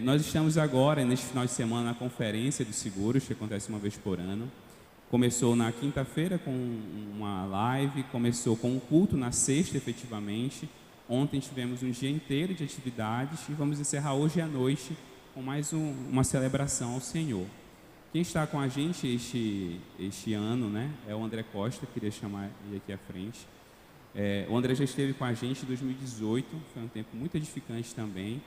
Nós estamos agora, neste final de semana, na Conferência dos Seguros, que acontece uma vez por ano. Começou na quinta-feira com uma live, começou com um culto na sexta, efetivamente. Ontem tivemos um dia inteiro de atividades e vamos encerrar hoje à noite com mais uma celebração ao Senhor. Quem está com a gente este ano, né, é o André Costa, queria chamar ele aqui à frente. O André já esteve com a gente em 2018, foi um tempo muito edificante também.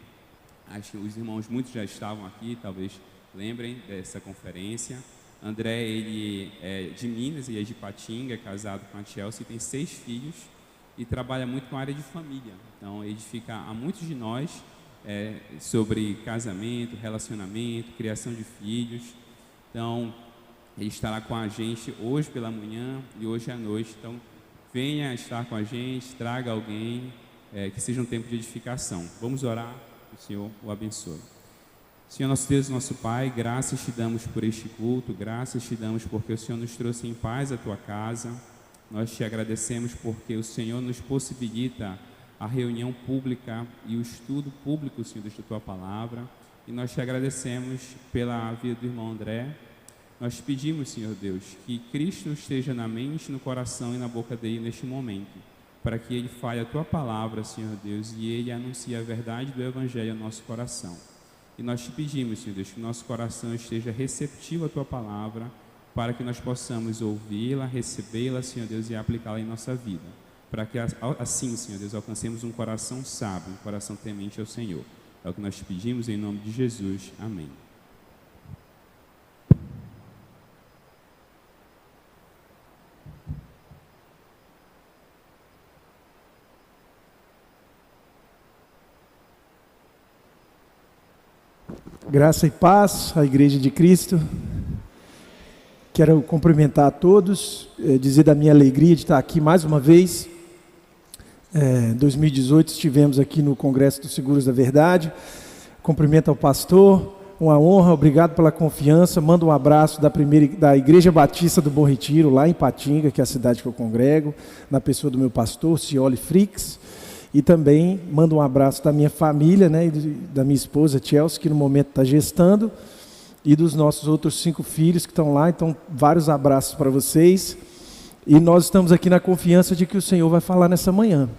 Acho que os irmãos, muitos já estavam aqui, talvez lembrem dessa conferência. André, ele é de Minas, ele é de Ipatinga, é casado com a Chelsea, tem 6 filhos e trabalha muito com a área de família. Então, edifica a muitos de nós sobre casamento, relacionamento, criação de filhos. Então, ele estará com a gente hoje pela manhã e hoje à noite. Então, venha estar com a gente, traga alguém, que seja um tempo de edificação. Vamos orar, que o Senhor o abençoe. Senhor, nosso Deus, nosso Pai, graças te damos por este culto, graças te damos porque o Senhor nos trouxe em paz à tua casa. Nós te agradecemos porque o Senhor nos possibilita a reunião pública e o estudo público, Senhor, da tua palavra. E nós te agradecemos pela vida do irmão André. Nós te pedimos, Senhor Deus, que Cristo esteja na mente, no coração e na boca dele neste momento, para que ele fale a tua palavra, Senhor Deus, e ele anuncie a verdade do Evangelho ao nosso coração. E nós te pedimos, Senhor Deus, que o nosso coração esteja receptivo à tua palavra, para que nós possamos ouvi-la, recebê-la, Senhor Deus, e aplicá-la em nossa vida. Para que assim, Senhor Deus, alcancemos um coração sábio, um coração temente ao Senhor. É o que nós te pedimos em nome de Jesus. Amém. Graça e paz à Igreja de Cristo. Quero cumprimentar a todos, dizer da minha alegria de estar aqui mais uma vez. Em 2018 estivemos aqui no Congresso dos Seguros da Verdade. Cumprimento ao pastor, uma honra, obrigado pela confiança. Mando um abraço da Igreja Batista do Bom Retiro, lá em Ipatinga, que é a cidade que eu congrego, na pessoa do meu pastor, Cioli Frix. E também mando um abraço da minha família, né, e da minha esposa, Chelsea, que no momento está gestando, e dos nossos outros 5 filhos que estão lá. Então, vários abraços para vocês. E nós estamos aqui na confiança de que o Senhor vai falar nessa manhã.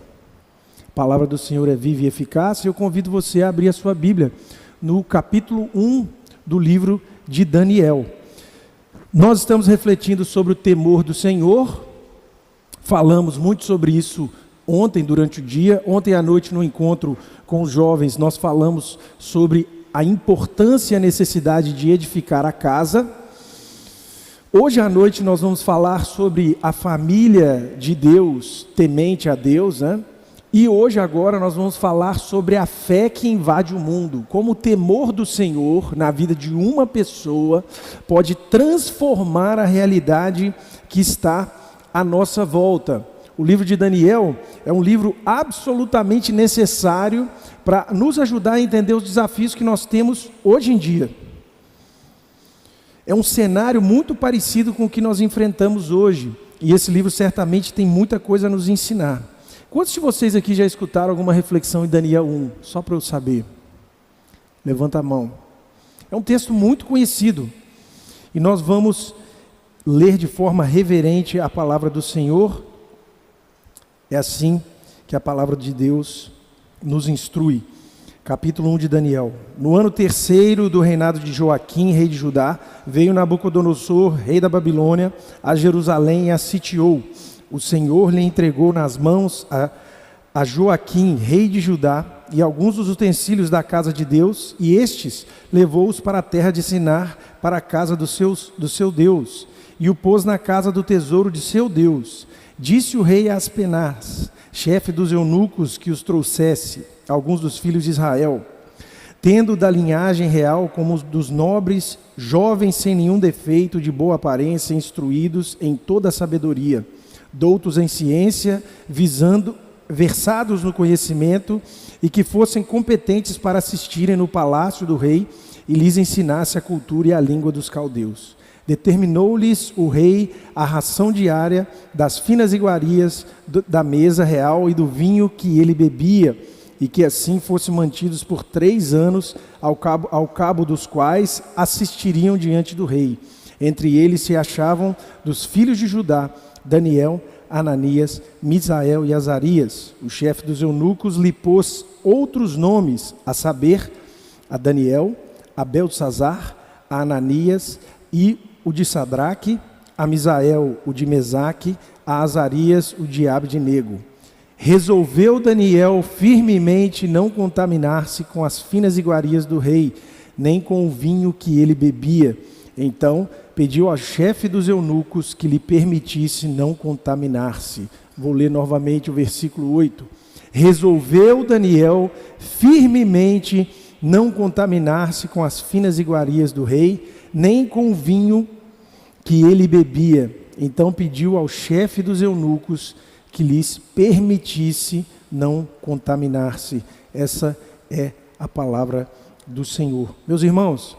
A palavra do Senhor é viva e eficaz, e eu convido você a abrir a sua Bíblia no capítulo 1 do livro de Daniel. Nós estamos refletindo sobre o temor do Senhor, falamos muito sobre isso ontem, durante o dia. Ontem à noite, no encontro com os jovens, nós falamos sobre a importância e a necessidade de edificar a casa. Hoje à noite nós vamos falar sobre a família de Deus, temente a Deus, né? E hoje agora nós vamos falar sobre a fé que invade o mundo, como o temor do Senhor na vida de uma pessoa pode transformar a realidade que está à nossa volta. O livro de Daniel é um livro absolutamente necessário para nos ajudar a entender os desafios que nós temos hoje em dia. É um cenário muito parecido com o que nós enfrentamos hoje, e esse livro certamente tem muita coisa a nos ensinar. Quantos de vocês aqui já escutaram alguma reflexão em Daniel 1? Só para eu saber. Levanta a mão. É um texto muito conhecido, e nós vamos ler de forma reverente a palavra do Senhor. É assim que a palavra de Deus nos instrui. Capítulo 1 de Daniel. No ano 3º do reinado de Joaquim, rei de Judá, veio Nabucodonosor, rei da Babilônia, a Jerusalém e a sitiou. O Senhor lhe entregou nas mãos a Joaquim, rei de Judá, e alguns dos utensílios da casa de Deus, e estes levou-os para a terra de Sinar, para a casa do seu Deus, e o pôs na casa do tesouro de seu Deus. Disse o rei a Aspenaz, chefe dos eunucos, que os trouxesse, alguns dos filhos de Israel, tendo da linhagem real como os dos nobres, jovens sem nenhum defeito, de boa aparência, instruídos em toda a sabedoria, doutos em ciência, versados no conhecimento, e que fossem competentes para assistirem no palácio do rei e lhes ensinasse a cultura e a língua dos caldeus. Determinou-lhes o rei a ração diária das finas iguarias da mesa real e do vinho que ele bebia, e que assim fossem mantidos por 3 anos, ao cabo dos quais assistiriam diante do rei. Entre eles se achavam dos filhos de Judá, Daniel, Ananias, Misael e Azarias. O chefe dos eunucos lhe pôs outros nomes, a saber, a Daniel, a Beltesazar, a Ananias e o de Sadraque, a Misael, o de Mesaque, a Azarias, o de Abdenego. Resolveu Daniel firmemente não contaminar-se com as finas iguarias do rei, nem com o vinho que ele bebia. Então pediu ao chefe dos eunucos que lhe permitisse não contaminar-se. Vou ler novamente o versículo 8. Resolveu Daniel firmemente não contaminar-se com as finas iguarias do rei, nem com o vinho que ele bebia. Então pediu ao chefe dos eunucos que lhes permitisse não contaminar-se. Essa é a palavra do Senhor. Meus irmãos,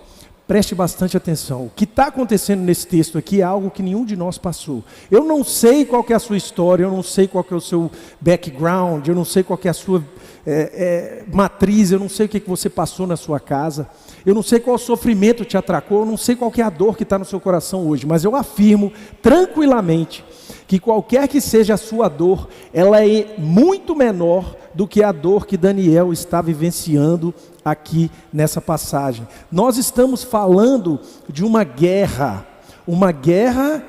preste bastante atenção. O que está acontecendo nesse texto aqui é algo que nenhum de nós passou. Eu não sei qual que é a sua história, eu não sei qual que é o seu background, eu não sei qual que é a sua matriz, eu não sei o que você passou na sua casa, eu não sei qual sofrimento te atracou, eu não sei qual que é a dor que está no seu coração hoje, mas eu afirmo tranquilamente que qualquer que seja a sua dor, ela é muito menor do que a dor que Daniel está vivenciando aqui nessa passagem. Nós estamos falando de uma guerra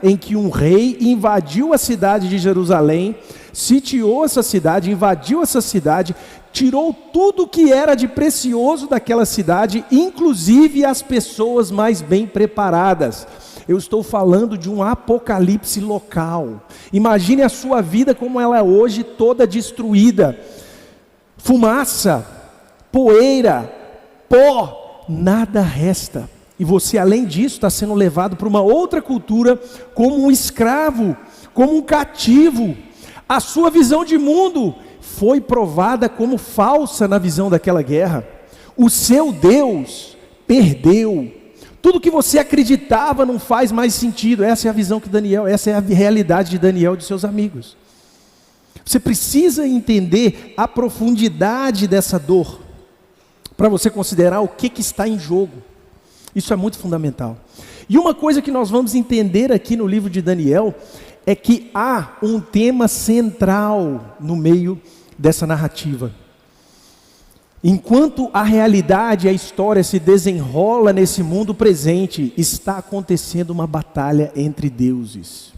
em que um rei invadiu a cidade de Jerusalém, sitiou essa cidade, invadiu essa cidade, tirou tudo que era de precioso daquela cidade, inclusive as pessoas mais bem preparadas. Eu estou falando de um apocalipse local. Imagine a sua vida como ela é hoje, toda destruída. Fumaça, poeira, pó, nada resta. E você, além disso, está sendo levado para uma outra cultura como um escravo, como um cativo. A sua visão de mundo foi provada como falsa na visão daquela guerra. O seu Deus perdeu. Tudo que você acreditava não faz mais sentido. Essa é a visão que Daniel, essa é a realidade de Daniel e de seus amigos. Você precisa entender a profundidade dessa dor, para você considerar o que está em jogo. Isso é muito fundamental. E uma coisa que nós vamos entender aqui no livro de Daniel, é que há um tema central no meio dessa narrativa. Enquanto a realidade, a história se desenrola nesse mundo presente, está acontecendo uma batalha entre deuses.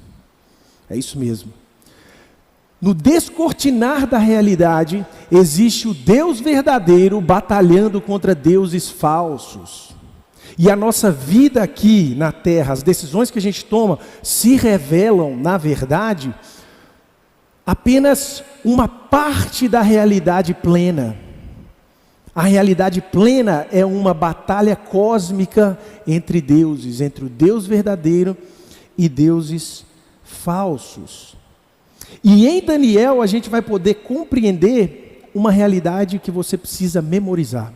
É isso mesmo. No descortinar da realidade, existe o Deus verdadeiro batalhando contra deuses falsos. E a nossa vida aqui na terra, as decisões que a gente toma, se revelam, na verdade, apenas uma parte da realidade plena. A realidade plena é uma batalha cósmica entre deuses, entre o Deus verdadeiro e deuses falsos. E em Daniel a gente vai poder compreender uma realidade que você precisa memorizar.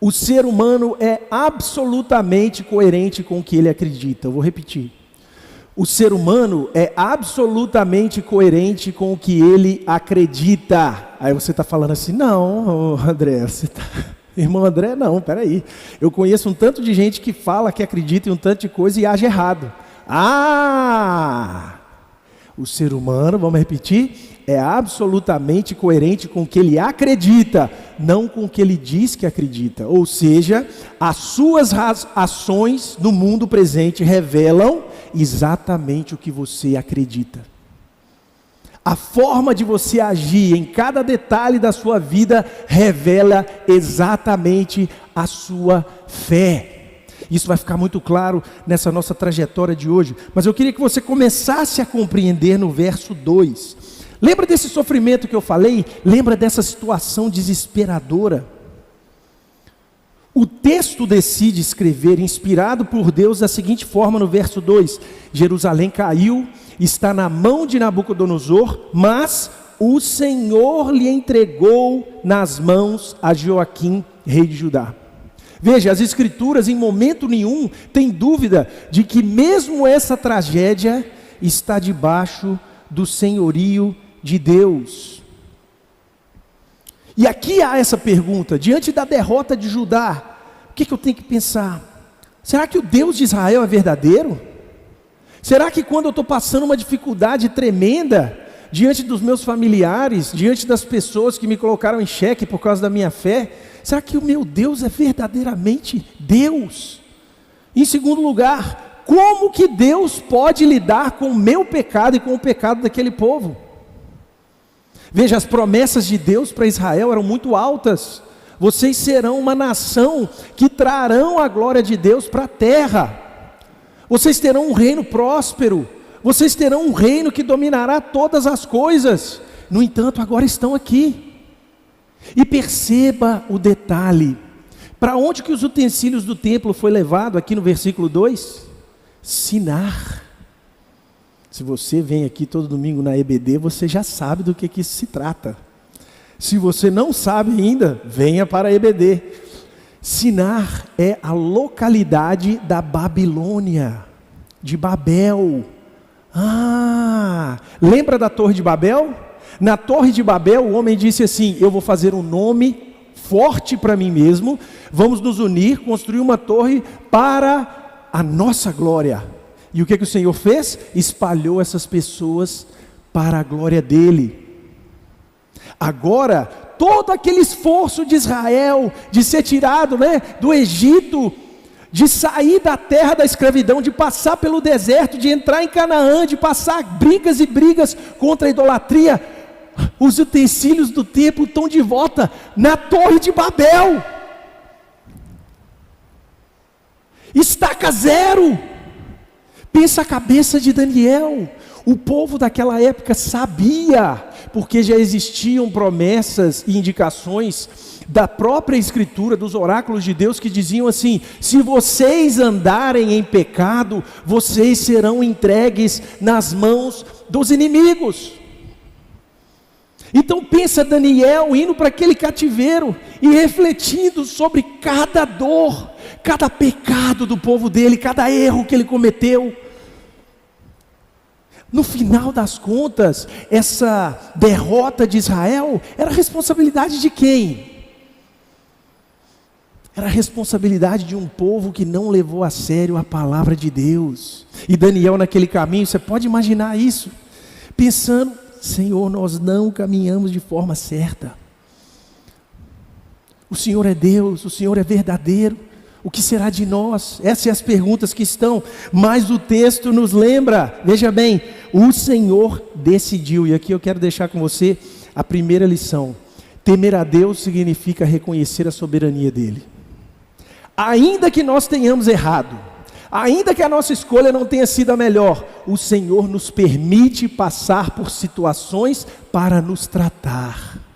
O ser humano é absolutamente coerente com o que ele acredita. Eu vou repetir. O ser humano é absolutamente coerente com o que ele acredita. Aí você está falando assim, não, André, irmão André, não, peraí. Eu conheço um tanto de gente que fala que acredita em um tanto de coisa e age errado. O ser humano, vamos repetir, é absolutamente coerente com o que ele acredita, não com o que ele diz que acredita. Ou seja, as suas ações no mundo presente revelam exatamente o que você acredita. A forma de você agir em cada detalhe da sua vida revela exatamente a sua fé. Isso vai ficar muito claro nessa nossa trajetória de hoje. Mas eu queria que você começasse a compreender no verso 2. Lembra desse sofrimento que eu falei? Lembra dessa situação desesperadora? O texto decide escrever, inspirado por Deus, da seguinte forma no verso 2. Jerusalém caiu, está na mão de Nabucodonosor, mas o Senhor lhe entregou nas mãos a Joaquim, rei de Judá. Veja, as escrituras em momento nenhum têm dúvida de que mesmo essa tragédia está debaixo do senhorio de Deus. E aqui há essa pergunta: diante da derrota de Judá, o que eu tenho que pensar? Será que o Deus de Israel é verdadeiro? Será que quando eu estou passando uma dificuldade tremenda, diante dos meus familiares, diante das pessoas que me colocaram em xeque por causa da minha fé, será que o meu Deus é verdadeiramente Deus? Em segundo lugar, como que Deus pode lidar com o meu pecado e com o pecado daquele povo? Veja, as promessas de Deus para Israel eram muito altas. Vocês serão uma nação que trarão a glória de Deus para a terra. Vocês terão um reino próspero. Vocês terão um reino que dominará todas as coisas. No entanto, agora estão aqui. E perceba o detalhe. Para onde que os utensílios do templo foi levado aqui no versículo 2? Sinar. Se você vem aqui todo domingo na EBD, você já sabe do que isso se trata. Se você não sabe ainda, venha para a EBD. Sinar é a localidade da Babilônia, de Babel. Lembra da Torre de Babel? Na Torre de Babel o homem disse assim: eu vou fazer um nome forte para mim mesmo, vamos nos unir, construir uma torre para a nossa glória. E o que o Senhor fez? Espalhou essas pessoas para a glória dele. Agora, todo aquele esforço de Israel, de ser tirado, do Egito, de sair da terra da escravidão, de passar pelo deserto, de entrar em Canaã, de passar brigas e brigas contra a idolatria, os utensílios do templo estão de volta na Torre de Babel. Estaca zero. Pensa a cabeça de Daniel. O povo daquela época sabia, porque já existiam promessas e indicações da própria escritura, dos oráculos de Deus, que diziam assim: se vocês andarem em pecado, vocês serão entregues nas mãos dos inimigos. Então pensa Daniel indo para aquele cativeiro e refletindo sobre cada dor, cada pecado do povo dele, cada erro que ele cometeu. No final das contas, essa derrota de Israel era responsabilidade de quem? Era a responsabilidade de um povo que não levou a sério a palavra de Deus. E Daniel naquele caminho, você pode imaginar isso, pensando: Senhor, nós não caminhamos de forma certa. O Senhor é Deus, o Senhor é verdadeiro. O que será de nós? Essas são as perguntas que estão. Mas o texto nos lembra, veja bem, o Senhor decidiu. E aqui eu quero deixar com você a primeira lição. Temer a Deus significa reconhecer a soberania dEle. Ainda que nós tenhamos errado, ainda que a nossa escolha não tenha sido a melhor, o Senhor nos permite passar por situações para nos tratar.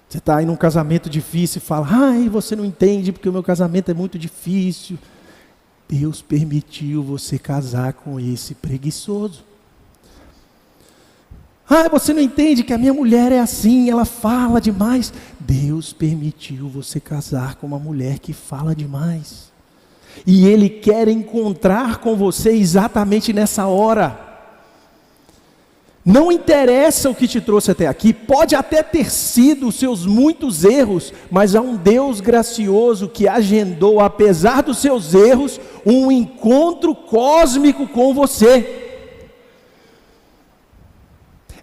Você está aí num casamento difícil e fala: você não entende porque o meu casamento é muito difícil. Deus permitiu você casar com esse preguiçoso. Você não entende que a minha mulher é assim, ela fala demais. Deus permitiu você casar com uma mulher que fala demais. E Ele quer encontrar com você exatamente nessa hora. Não interessa o que te trouxe até aqui, pode até ter sido os seus muitos erros, mas há um Deus gracioso que agendou, apesar dos seus erros, um encontro cósmico com você.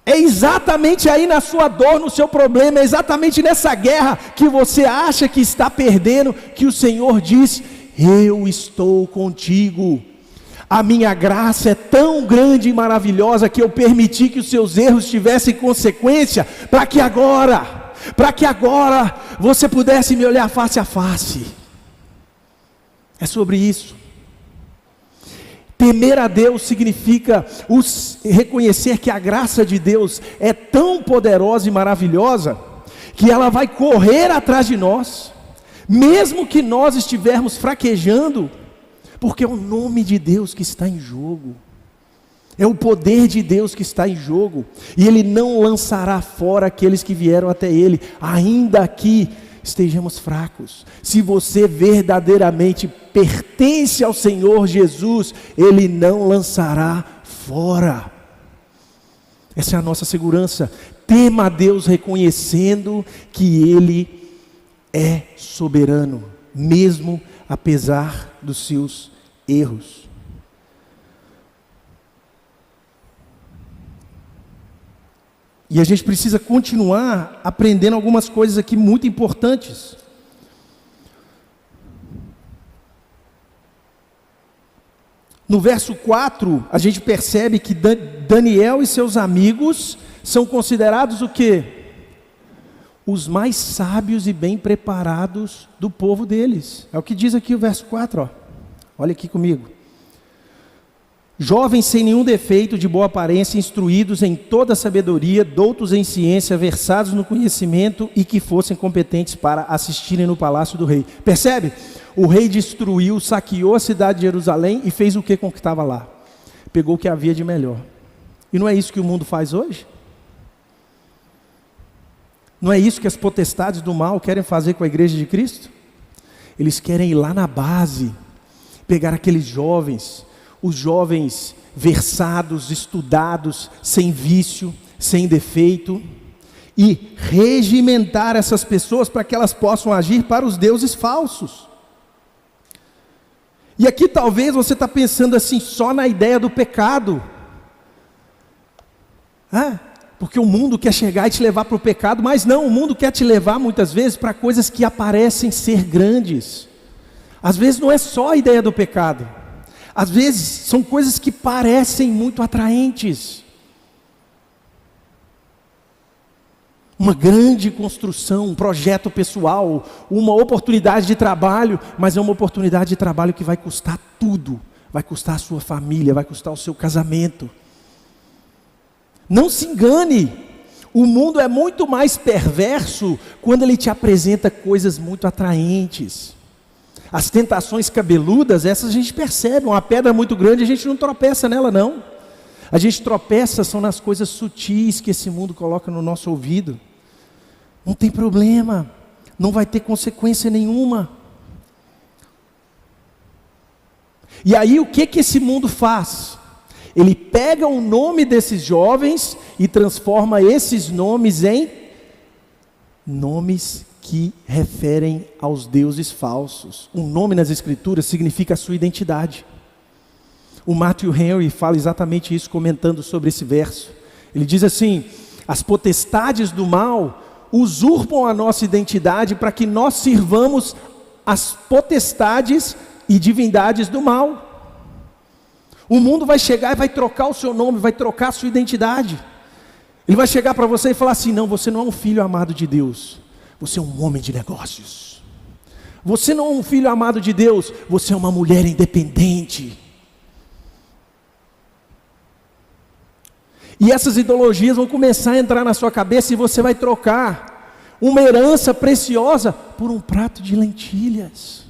É exatamente aí na sua dor, no seu problema, é exatamente nessa guerra que você acha que está perdendo, que o Senhor diz: eu estou contigo. A minha graça é tão grande e maravilhosa que eu permiti que os seus erros tivessem consequência, para que agora você pudesse me olhar face a face. É sobre isso. Temer a Deus significa reconhecer que a graça de Deus é tão poderosa e maravilhosa, que ela vai correr atrás de nós, mesmo que nós estivermos fraquejando, porque é o nome de Deus que está em jogo, é o poder de Deus que está em jogo, e Ele não lançará fora aqueles que vieram até Ele, ainda que estejamos fracos. Se você verdadeiramente pertence ao Senhor Jesus, Ele não lançará fora. Essa é a nossa segurança. tema a Deus reconhecendo que Ele é soberano, mesmo apesar dos seus erros. E a gente precisa continuar aprendendo algumas coisas aqui muito importantes. No verso 4, a gente percebe que Daniel e seus amigos são considerados o quê? Os mais sábios e bem preparados do povo deles. É o que diz aqui o verso 4, ó. Olha aqui comigo. Jovens sem nenhum defeito, de boa aparência, instruídos em toda a sabedoria, doutos em ciência, versados no conhecimento e que fossem competentes para assistirem no palácio do rei. Percebe? O rei destruiu, saqueou a cidade de Jerusalém e fez o que com o que estava lá? Pegou o que havia de melhor. E não é isso que o mundo faz hoje? Não é isso que as potestades do mal querem fazer com a igreja de Cristo? Eles querem ir lá na base, pegar aqueles jovens, os jovens versados, estudados, sem vício, sem defeito, e regimentar essas pessoas para que elas possam agir para os deuses falsos. E aqui talvez você está pensando assim, só na ideia do pecado. Porque o mundo quer chegar e te levar para o pecado, mas não, o mundo quer te levar muitas vezes para coisas que aparecem ser grandes. Às vezes não é só a ideia do pecado. Às vezes são coisas que parecem muito atraentes. Uma grande construção, um projeto pessoal, uma oportunidade de trabalho, mas é uma oportunidade de trabalho que vai custar tudo. Vai custar a sua família, vai custar o seu casamento. Não se engane, o mundo é muito mais perverso quando ele te apresenta coisas muito atraentes. As tentações cabeludas, essas a gente percebe, uma pedra muito grande, a gente não tropeça nela não. A gente tropeça são nas coisas sutis que esse mundo coloca no nosso ouvido. Não tem problema, não vai ter consequência nenhuma. E aí o que esse mundo faz? Ele pega o nome desses jovens e transforma esses nomes em nomes que referem aos deuses falsos. Um nome nas escrituras significa a sua identidade. O Matthew Henry fala exatamente isso, comentando sobre esse verso. Ele diz assim: as potestades do mal usurpam a nossa identidade para que nós sirvamos as potestades e divindades do mal. O mundo vai chegar e vai trocar o seu nome, vai trocar a sua identidade. Ele vai chegar para você e falar assim: não, você não é um filho amado de Deus, você é um homem de negócios. Você não é um filho amado de Deus, você é uma mulher independente. E essas ideologias vão começar a entrar na sua cabeça e você vai trocar uma herança preciosa por um prato de lentilhas.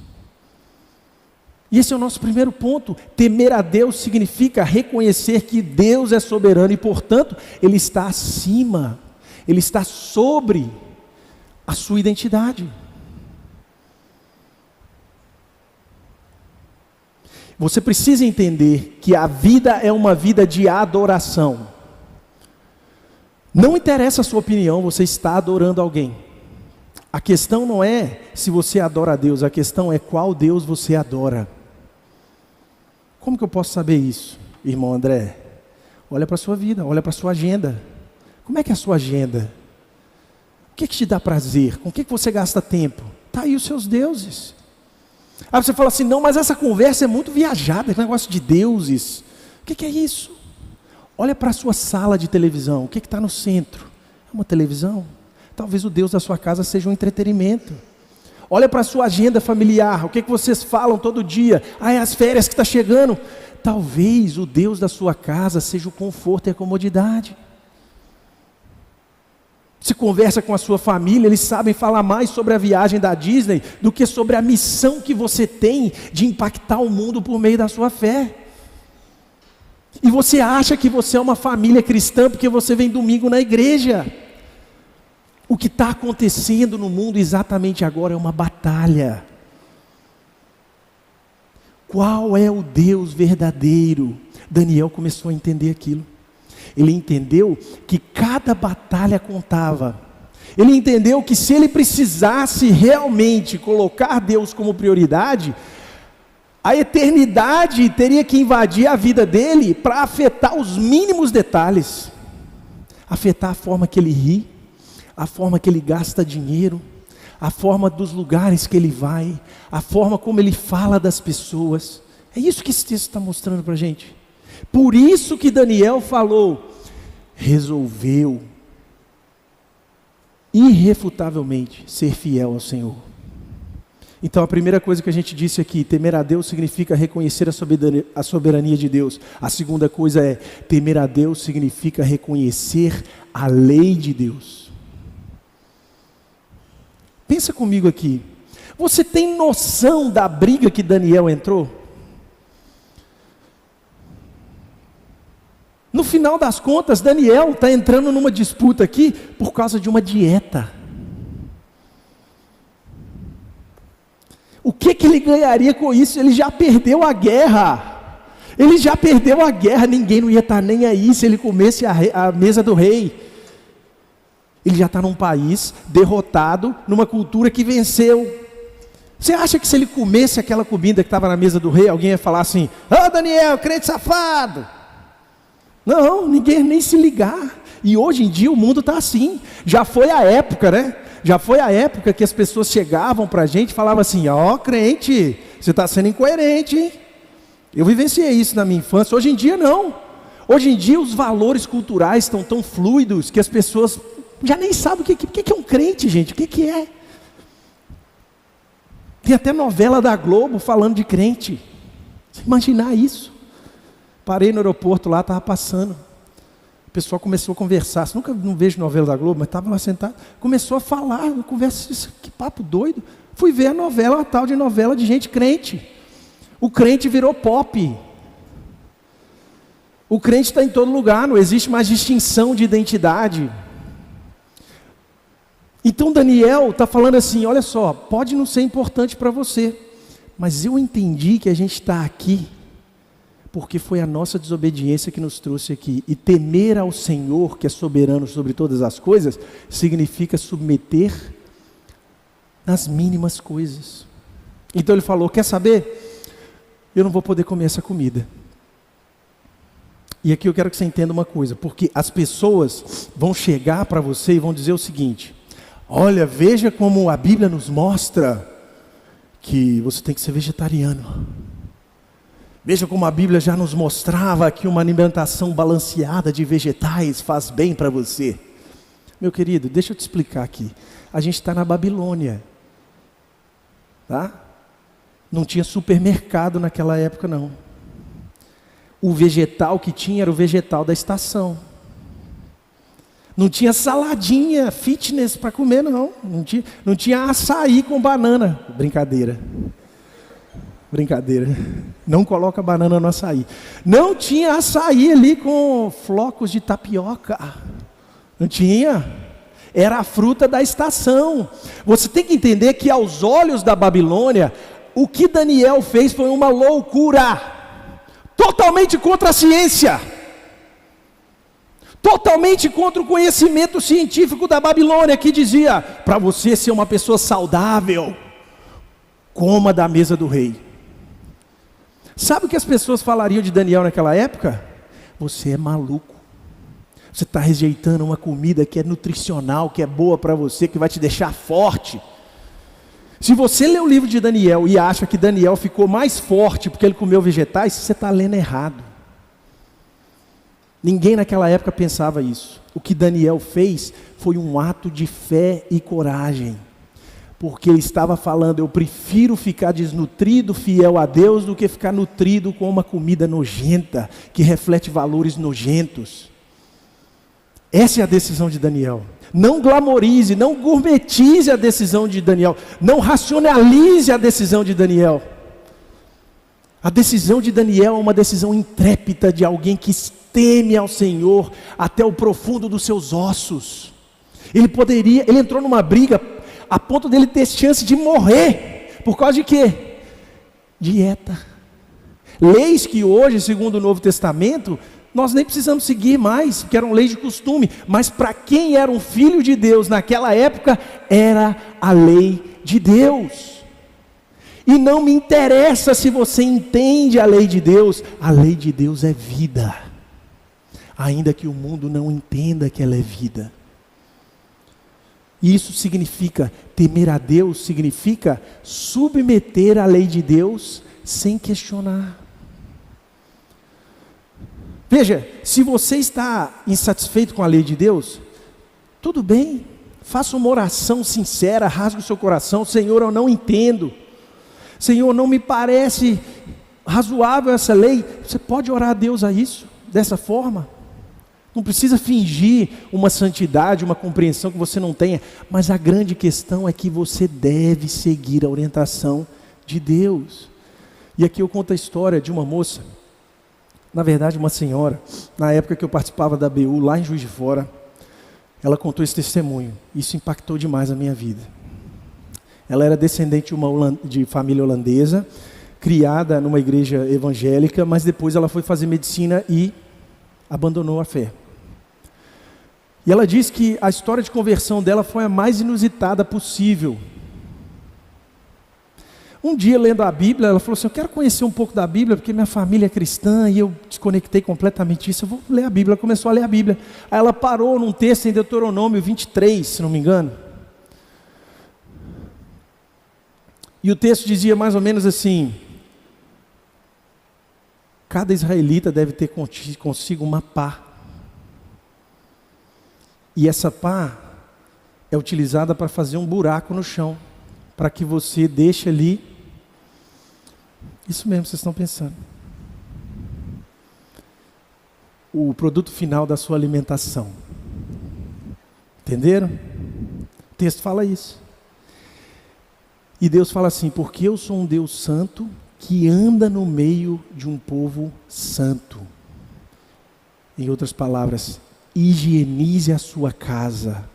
E esse é o nosso primeiro ponto. Temer a Deus significa reconhecer que Deus é soberano e, portanto, Ele está acima, Ele está sobre a sua identidade. Você precisa entender que a vida é uma vida de adoração. Não interessa a sua opinião, você está adorando alguém. A questão não é se você adora a Deus, a questão é qual Deus você adora. Como que eu posso saber isso, irmão André? Olha para a sua vida, olha para a sua agenda. Como é que é a sua agenda? O que te dá prazer? Com o que você gasta tempo? Está aí os seus deuses. Aí você fala assim: não, mas essa conversa é muito viajada, esse negócio de deuses. O que é isso? Olha para a sua sala de televisão, o que está no centro? É uma televisão? Talvez o Deus da sua casa seja um entretenimento. Olha para a sua agenda familiar, o que vocês falam todo dia? É as férias que estão chegando. Talvez o Deus da sua casa seja o conforto e a comodidade. Se conversa com a sua família, eles sabem falar mais sobre a viagem da Disney do que sobre a missão que você tem de impactar o mundo por meio da sua fé. E você acha que você é uma família cristã porque você vem domingo na igreja. O que está acontecendo no mundo exatamente agora é uma batalha. Qual é o Deus verdadeiro? Daniel começou a entender aquilo. Ele entendeu que cada batalha contava. Ele entendeu que se ele precisasse realmente colocar Deus como prioridade, a eternidade teria que invadir a vida dele para afetar os mínimos detalhes. Afetar a forma que ele ri, a forma que ele gasta dinheiro, a forma dos lugares que ele vai, a forma como ele fala das pessoas. É isso que esse texto está mostrando para a gente. Por isso que Daniel falou, resolveu irrefutavelmente ser fiel ao Senhor. Então a primeira coisa que a gente disse aqui, temer a Deus significa reconhecer a soberania de Deus. A segunda coisa é, temer a Deus significa reconhecer a lei de Deus. Pensa comigo aqui, você tem noção da briga que Daniel entrou? No final das contas, Daniel está entrando numa disputa aqui por causa de uma dieta. O que ele ganharia com isso? Ele já perdeu a guerra. Ele já perdeu a guerra, ninguém não ia estar nem aí se ele comesse a mesa do rei. Ele já está num país derrotado, numa cultura que venceu. Você acha que se ele comesse aquela comida que estava na mesa do rei, alguém ia falar assim, Daniel, crente safado? Não, ninguém nem se ligar. E hoje em dia o mundo está assim. Já foi a época, né? Já foi a época que as pessoas chegavam para a gente e falavam assim, crente, você está sendo incoerente, hein? Eu vivenciei isso na minha infância. Hoje em dia não. Hoje em dia os valores culturais estão tão fluidos que as pessoas já nem sabem o que é um crente, gente. O que é? Tem até novela da Globo falando de crente. Você imaginar isso? Parei no aeroporto lá, estava passando. O pessoal começou a conversar. Você nunca não vejo novela da Globo, mas estava lá sentado. Começou a falar, conversa, que papo doido. Fui ver a novela, uma tal de novela de gente crente. O crente virou pop. O crente está em todo lugar, não existe mais distinção de identidade. Então Daniel está falando assim, olha só, pode não ser importante para você, mas eu entendi que a gente está aqui porque foi a nossa desobediência que nos trouxe aqui. E temer ao Senhor, que é soberano sobre todas as coisas, significa submeter nas mínimas coisas. Então ele falou, quer saber? Eu não vou poder comer essa comida. E aqui eu quero que você entenda uma coisa, porque as pessoas vão chegar para você e vão dizer o seguinte, olha, veja como a Bíblia nos mostra que você tem que ser vegetariano. Veja como a Bíblia já nos mostrava que uma alimentação balanceada de vegetais faz bem para você. Meu querido, deixa eu te explicar aqui. A gente está na Babilônia, tá? Não tinha supermercado naquela época não. O vegetal que tinha era o vegetal da estação. Não tinha saladinha fitness para comer não. Não tinha açaí com banana. Brincadeira. Não coloca banana no açaí. Não tinha açaí ali com flocos de tapioca. Não tinha. Era a fruta da estação. Você tem que entender que aos olhos da Babilônia, o que Daniel fez foi uma loucura. Totalmente contra a ciência. Totalmente contra o conhecimento científico da Babilônia, que dizia, para você ser uma pessoa saudável, coma da mesa do rei. Sabe o que as pessoas falariam de Daniel naquela época? Você é maluco. Você está rejeitando uma comida que é nutricional, que é boa para você, que vai te deixar forte. Se você lê o livro de Daniel e acha que Daniel ficou mais forte porque ele comeu vegetais, você está lendo errado. Ninguém naquela época pensava isso. O que Daniel fez foi um ato de fé e coragem. Porque ele estava falando, eu prefiro ficar desnutrido, fiel a Deus, do que ficar nutrido com uma comida nojenta, que reflete valores nojentos. Essa é a decisão de Daniel. Não glamorize, não gourmetize a decisão de Daniel. Não racionalize a decisão de Daniel. A decisão de Daniel é uma decisão intrépida de alguém que teme ao Senhor até o profundo dos seus ossos. Ele entrou numa briga a ponto dele ter chance de morrer. Por causa de quê? Dieta. Leis que hoje, segundo o Novo Testamento, nós nem precisamos seguir mais, porque eram leis de costume, mas para quem era um filho de Deus naquela época, era a lei de Deus. E não me interessa se você entende a lei de Deus é vida, ainda que o mundo não entenda que ela é vida. Isso significa, temer a Deus significa submeter a lei de Deus sem questionar. Veja, se você está insatisfeito com a lei de Deus, tudo bem, faça uma oração sincera, rasgue o seu coração: Senhor, eu não entendo, Senhor, não me parece razoável essa lei. Você pode orar a Deus a isso, dessa forma. Não precisa fingir uma santidade, uma compreensão que você não tenha, mas a grande questão é que você deve seguir a orientação de Deus. E aqui eu conto a história de uma moça, na verdade uma senhora, na época que eu participava da BU, lá em Juiz de Fora, ela contou esse testemunho. Isso impactou demais a minha vida. Ela era descendente de família holandesa, criada numa igreja evangélica, mas depois ela foi fazer medicina e abandonou a fé. E ela diz que a história de conversão dela foi a mais inusitada possível. Um dia, lendo a Bíblia, ela falou assim: eu quero conhecer um pouco da Bíblia, porque minha família é cristã, e eu desconectei completamente disso, eu vou ler a Bíblia. Ela começou a ler a Bíblia. Aí ela parou num texto em Deuteronômio 23, se não me engano. E o texto dizia mais ou menos assim: cada israelita deve ter consigo uma pá. E essa pá é utilizada para fazer um buraco no chão, para que você deixe ali, isso mesmo vocês estão pensando, o produto final da sua alimentação. Entenderam? O texto fala isso. E Deus fala assim: porque eu sou um Deus santo, que anda no meio de um povo santo. Em outras palavras, higienize a sua casa,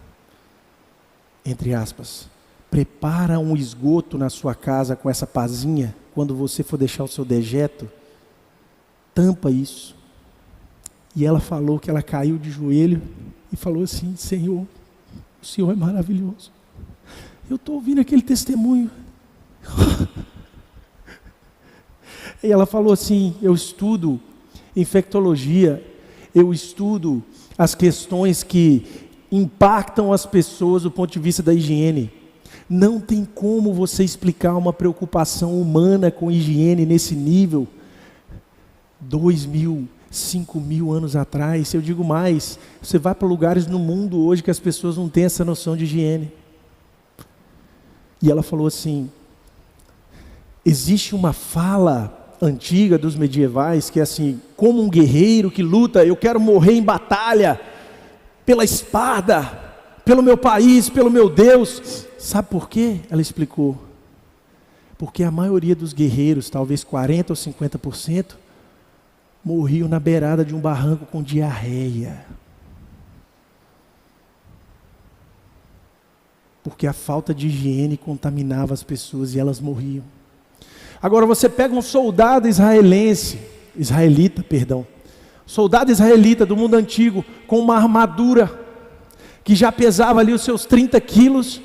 entre aspas. Prepara um esgoto na sua casa com essa pazinha. Quando você for deixar o seu dejeto, tampa isso. E ela falou que ela caiu de joelho e falou assim: Senhor, o Senhor é maravilhoso. Eu estou ouvindo aquele testemunho. E ela falou assim: eu estudo infectologia, eu estudo as questões que impactam as pessoas do ponto de vista da higiene. Não tem como você explicar uma preocupação humana com higiene nesse nível 2.000, 5.000 anos atrás. Eu digo mais, você vai para lugares no mundo hoje que as pessoas não têm essa noção de higiene. E ela falou assim: existe uma fala antiga dos medievais que é assim: como um guerreiro que luta, eu quero morrer em batalha pela espada, pelo meu país, pelo meu Deus. Sabe por quê? Ela explicou: porque a maioria dos guerreiros, talvez 40% ou 50%, morriam na beirada de um barranco com diarreia, porque a falta de higiene contaminava as pessoas e elas morriam. Agora você pega um soldado israelita, soldado israelita do mundo antigo, com uma armadura que já pesava ali os seus 30 quilos,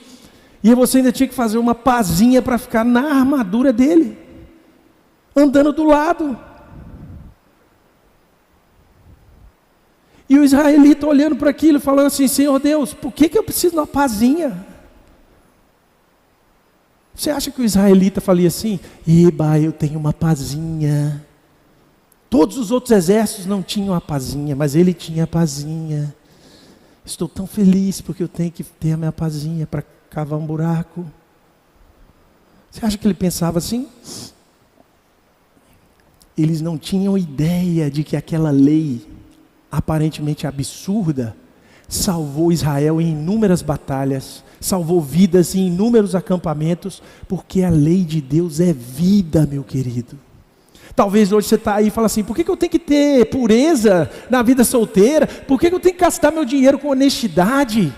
e você ainda tinha que fazer uma pazinha para ficar na armadura dele, andando do lado. E o israelita olhando para aquilo, falando assim: Senhor Deus, por que eu preciso de uma pazinha? Você acha que o israelita falia assim: eba, eu tenho uma pazinha. Todos os outros exércitos não tinham a pazinha, mas ele tinha a pazinha. Estou tão feliz porque eu tenho que ter a minha pazinha para cavar um buraco. Você acha que ele pensava assim? Eles não tinham ideia de que aquela lei, aparentemente absurda, salvou Israel em inúmeras batalhas, salvou vidas em inúmeros acampamentos, porque a lei de Deus é vida, meu querido. Talvez hoje você está aí e fala assim: por que eu tenho que ter pureza na vida solteira? Por que eu tenho que gastar meu dinheiro com honestidade?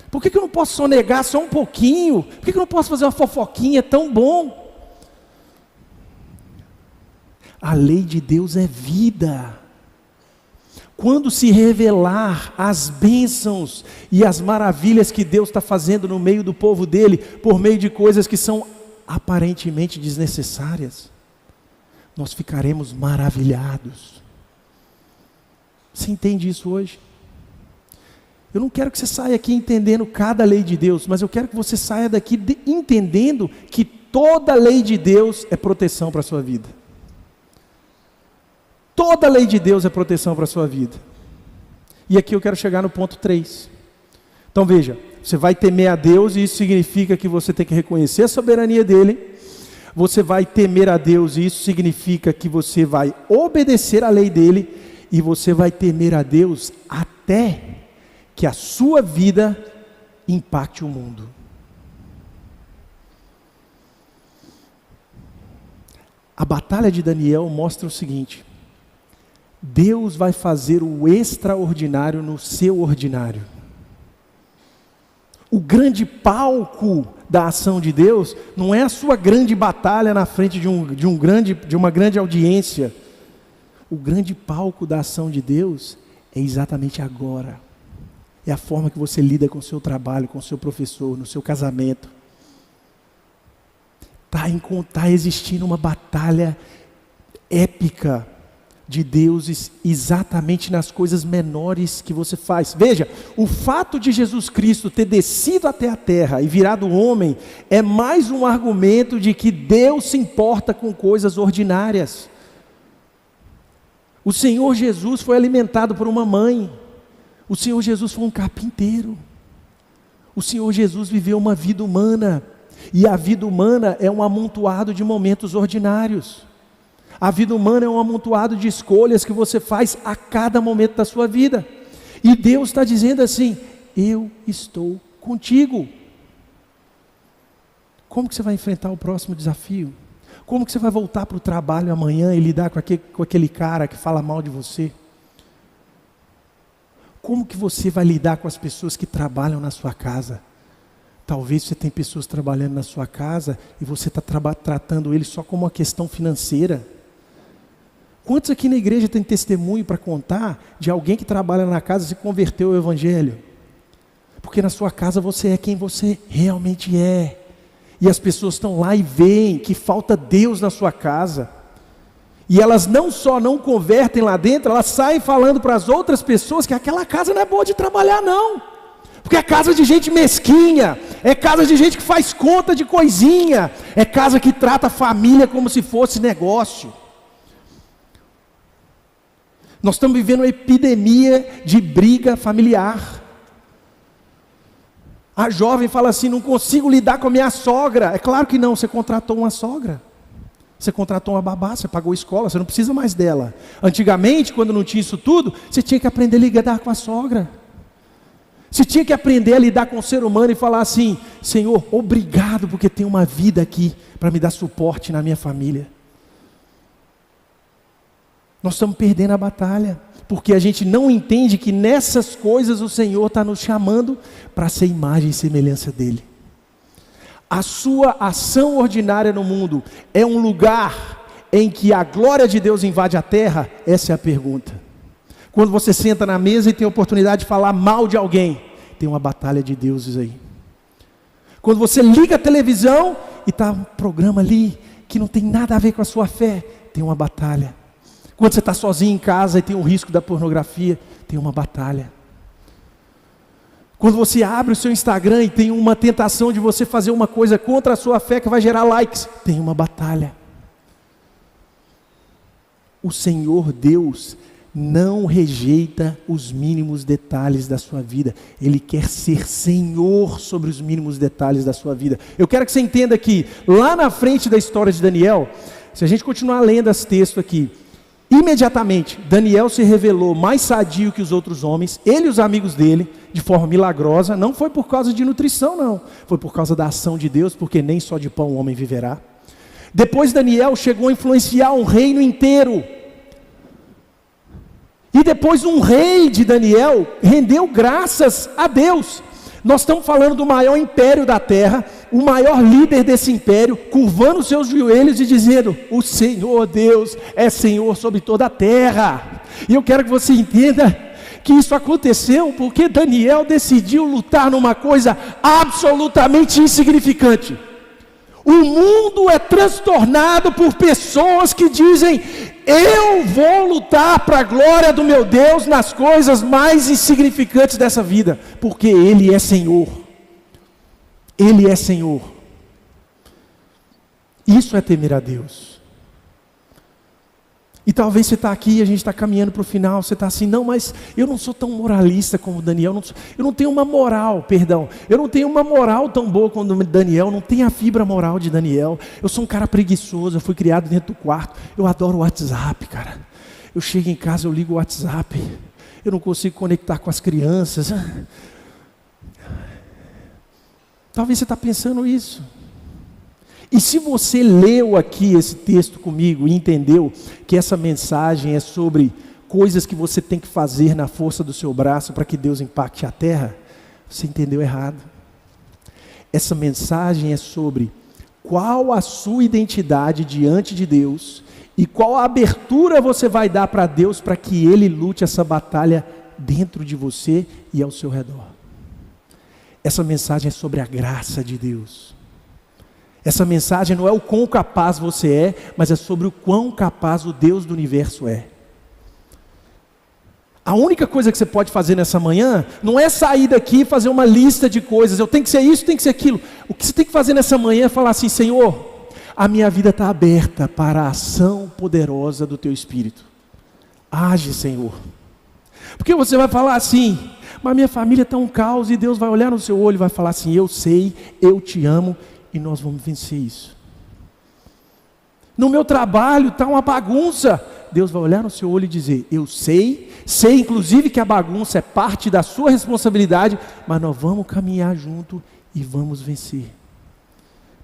Por que eu não posso sonegar só um pouquinho? Por que eu não posso fazer uma fofoquinha? É tão bom. A lei de Deus é vida. quando se revelar as bênçãos e as maravilhas que Deus está fazendo no meio do povo dele, por meio de coisas que são aparentemente desnecessárias, nós ficaremos maravilhados. Você entende isso hoje? Eu não quero que você saia aqui entendendo cada lei de Deus, mas eu quero que você saia daqui entendendo que toda lei de Deus é proteção para a sua vida. Toda lei de Deus é proteção para a sua vida. E aqui eu quero chegar no ponto 3. Então veja, você vai temer a Deus e isso significa que você tem que reconhecer a soberania dele. Você vai temer a Deus e isso significa que você vai obedecer à lei dele. E você vai temer a Deus até que a sua vida impacte o mundo. A batalha de Daniel mostra o seguinte: Deus vai fazer o extraordinário no seu ordinário. O grande palco da ação de Deus não é a sua grande batalha na frente de uma grande audiência. O grande palco da ação de Deus é exatamente agora. É a forma que você lida com o seu trabalho, com o seu professor, no seu casamento. Está existindo uma batalha épica de deuses exatamente nas coisas menores que você faz. Veja, o fato de Jesus Cristo ter descido até a terra e virado homem é mais um argumento de que Deus se importa com coisas ordinárias. O Senhor Jesus foi alimentado por uma mãe. O Senhor Jesus foi um carpinteiro. O Senhor Jesus viveu uma vida humana. E a vida humana é um amontoado de momentos ordinários. A vida humana é um amontoado de escolhas que você faz a cada momento da sua vida. E Deus está dizendo assim: eu estou contigo. Como que você vai enfrentar o próximo desafio? Como que você vai voltar para o trabalho amanhã e lidar com aquele cara que fala mal de você? Como que você vai lidar com as pessoas que trabalham na sua casa? Talvez você tenha pessoas trabalhando na sua casa e você está tratando eles só como uma questão financeira. Quantos aqui na igreja tem testemunho para contar de alguém que trabalha na casa e se converteu ao Evangelho? Porque na sua casa você é quem você realmente é. E as pessoas estão lá e veem que falta Deus na sua casa. E elas não só não convertem lá dentro, elas saem falando para as outras pessoas que aquela casa não é boa de trabalhar não. Porque é casa de gente mesquinha, é casa de gente que faz conta de coisinha, é casa que trata a família como se fosse negócio. Nós estamos vivendo uma epidemia de briga familiar. A jovem fala assim: não consigo lidar com a minha sogra. É claro que não, você contratou uma sogra. Você contratou uma babá, você pagou escola, você não precisa mais dela. Antigamente, quando não tinha isso tudo, você tinha que aprender a lidar com a sogra. Você tinha que aprender a lidar com o ser humano e falar assim: Senhor, obrigado porque tem uma vida aqui para me dar suporte na minha família. Nós estamos perdendo a batalha, porque a gente não entende que nessas coisas o Senhor está nos chamando para ser imagem e semelhança dEle. A sua ação ordinária no mundo é um lugar em que a glória de Deus invade a terra? Essa é a pergunta. Quando você senta na mesa e tem a oportunidade de falar mal de alguém, tem uma batalha de deuses aí. Quando você liga a televisão e está um programa ali que não tem nada a ver com a sua fé, tem uma batalha. Quando você está sozinho em casa e tem o risco da pornografia, tem uma batalha. Quando você abre o seu Instagram e tem uma tentação de você fazer uma coisa contra a sua fé que vai gerar likes, tem uma batalha. O Senhor Deus não rejeita os mínimos detalhes da sua vida. Ele quer ser Senhor sobre os mínimos detalhes da sua vida. Eu quero que você entenda que lá na frente da história de Daniel, se a gente continuar lendo esse texto aqui, imediatamente Daniel se revelou mais sadio que os outros homens, ele e os amigos dele, de forma milagrosa. Não foi por causa de nutrição não, foi por causa da ação de Deus, porque nem só de pão o homem viverá. Depois Daniel chegou a influenciar um reino inteiro. E depois um rei de Daniel rendeu graças a Deus. Nós estamos falando do maior império da terra, o maior líder desse império, curvando seus joelhos e dizendo: o Senhor Deus é Senhor sobre toda a terra. E eu quero que você entenda que isso aconteceu porque Daniel decidiu lutar numa coisa absolutamente insignificante. O mundo é transtornado por pessoas que dizem: eu vou lutar para a glória do meu Deus nas coisas mais insignificantes dessa vida, porque Ele é Senhor. Ele é Senhor. Isso é temer a Deus. E talvez você está aqui, a gente está caminhando para o final, você está assim: não, mas eu não sou tão moralista como Daniel, eu não tenho uma moral, eu não tenho uma moral tão boa como Daniel, não tenho a fibra moral de Daniel, eu sou um cara preguiçoso, eu fui criado dentro do quarto, eu adoro o WhatsApp, cara, eu chego em casa, eu ligo o WhatsApp, eu não consigo conectar com as crianças. Talvez você está pensando isso. E se você leu aqui esse texto comigo e entendeu que essa mensagem é sobre coisas que você tem que fazer na força do seu braço para que Deus impacte a terra, você entendeu errado. Essa mensagem é sobre qual a sua identidade diante de Deus e qual a abertura você vai dar para Deus para que Ele lute essa batalha dentro de você e ao seu redor. Essa mensagem é sobre a graça de Deus. Essa mensagem não é o quão capaz você é, mas é sobre o quão capaz o Deus do universo é. A única coisa que você pode fazer nessa manhã não é sair daqui e fazer uma lista de coisas. Eu tenho que ser isso, tenho que ser aquilo. O que você tem que fazer nessa manhã é falar assim: Senhor, a minha vida está aberta para a ação poderosa do Teu Espírito. Age, Senhor. Porque você vai falar assim: mas minha família está um caos, e Deus vai olhar no seu olho e vai falar assim: eu sei, eu te amo, e nós vamos vencer isso. No meu trabalho está uma bagunça. Deus vai olhar no seu olho e dizer: eu sei inclusive que a bagunça é parte da sua responsabilidade, mas nós vamos caminhar junto e vamos vencer.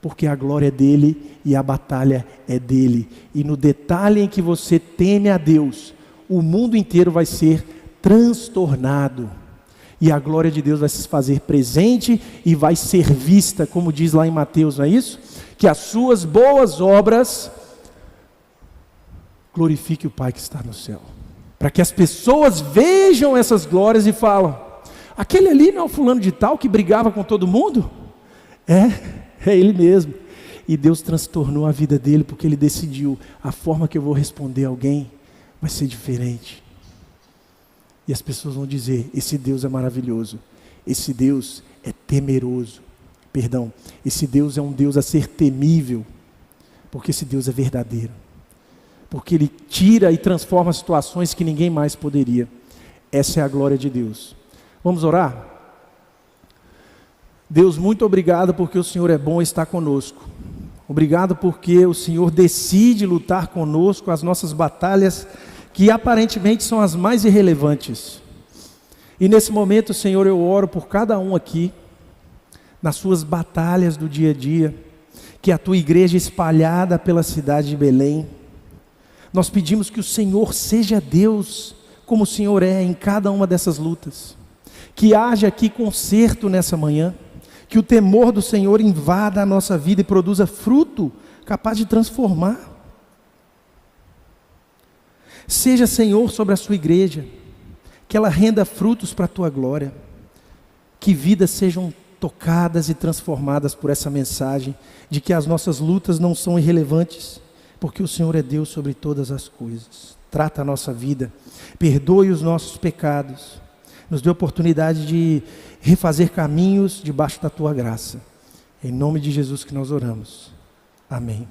Porque a glória é dele e a batalha é dele. E no detalhe em que você teme a Deus, o mundo inteiro vai ser transtornado. E a glória de Deus vai se fazer presente e vai ser vista, como diz lá em Mateus, não é isso? Que as suas boas obras glorifiquem o Pai que está no céu. Para que as pessoas vejam essas glórias e falam: aquele ali não é o fulano de tal que brigava com todo mundo? É ele mesmo. E Deus transtornou a vida dele porque ele decidiu: a forma que eu vou responder a alguém vai ser diferente. E as pessoas vão dizer: esse Deus é maravilhoso, esse Deus é temeroso. Esse Deus é um Deus a ser temível, porque esse Deus é verdadeiro. Porque Ele tira e transforma situações que ninguém mais poderia. Essa é a glória de Deus. Vamos orar? Deus, muito obrigado porque o Senhor é bom e está conosco. Obrigado porque o Senhor decide lutar conosco as nossas batalhas, que aparentemente são as mais irrelevantes. E nesse momento, Senhor, eu oro por cada um aqui, nas suas batalhas do dia a dia, que a Tua igreja espalhada pela cidade de Belém, nós pedimos que o Senhor seja Deus, como o Senhor é em cada uma dessas lutas, que haja aqui conserto nessa manhã, que o temor do Senhor invada a nossa vida e produza fruto capaz de transformar. Seja, Senhor, sobre a sua igreja, que ela renda frutos para a Tua glória, que vidas sejam tocadas e transformadas por essa mensagem, de que as nossas lutas não são irrelevantes, porque o Senhor é Deus sobre todas as coisas. Trata a nossa vida, perdoe os nossos pecados, nos dê a oportunidade de refazer caminhos debaixo da Tua graça. Em nome de Jesus que nós oramos. Amém.